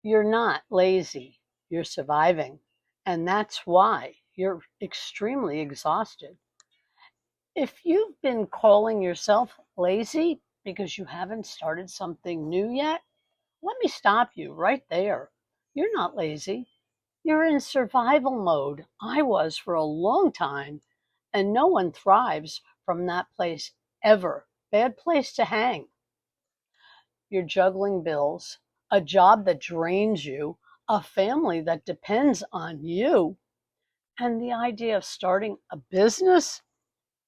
You're not lazy, you're surviving. And that's why you're extremely exhausted. If you've been calling yourself lazy because you haven't started something new yet, let me stop you right there. You're not lazy. You're in survival mode. I was for a long time, and no one thrives from that place ever. Bad place to hang. You're juggling bills, a job that drains you, a family that depends on you, and the idea of starting a business.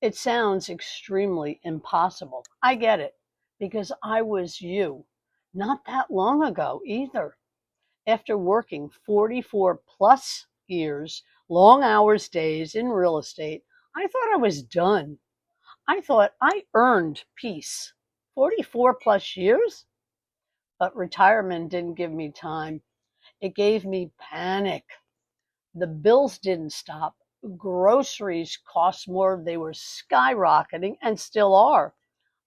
It sounds extremely impossible. I get it, because I was you not that long ago either. After working 44 plus years, long hours, days in real estate, I thought I was done. I thought I earned peace. 44 plus years? But retirement didn't give me time. It gave me panic. The bills didn't stop. Groceries cost more. They were skyrocketing and still are.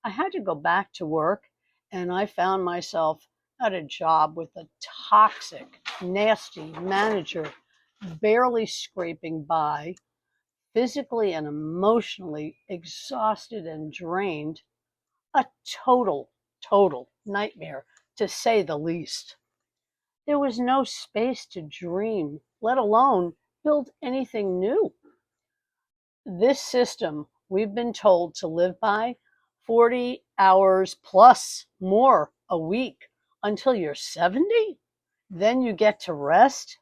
I had to go back to work, and I found myself at a job with a toxic, nasty manager, barely scraping by, physically and emotionally exhausted and drained. A total nightmare, to say the least. There was no space to dream, let alone build anything new. This system we've been told to live by 40 hours plus more a week until you're 70, then you get to rest.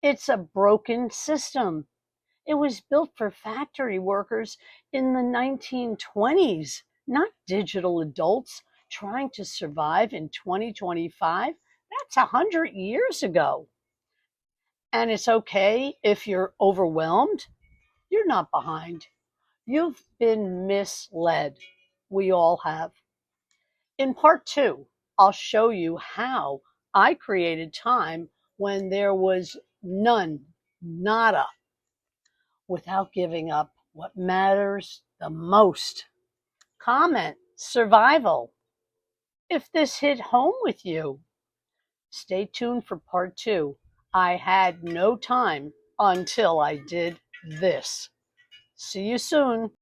It's a broken system. It was built for factory workers in the 1920s, not digital adults trying to survive in 2025. That's 100 years ago. And it's okay if you're overwhelmed. You're not behind. You've been misled. We all have. In part two, I'll show you how I created time when there was none, nada, without giving up what matters the most. Comment survival if this hit home with you. Stay tuned for part two. I had no time until I did this. See you soon.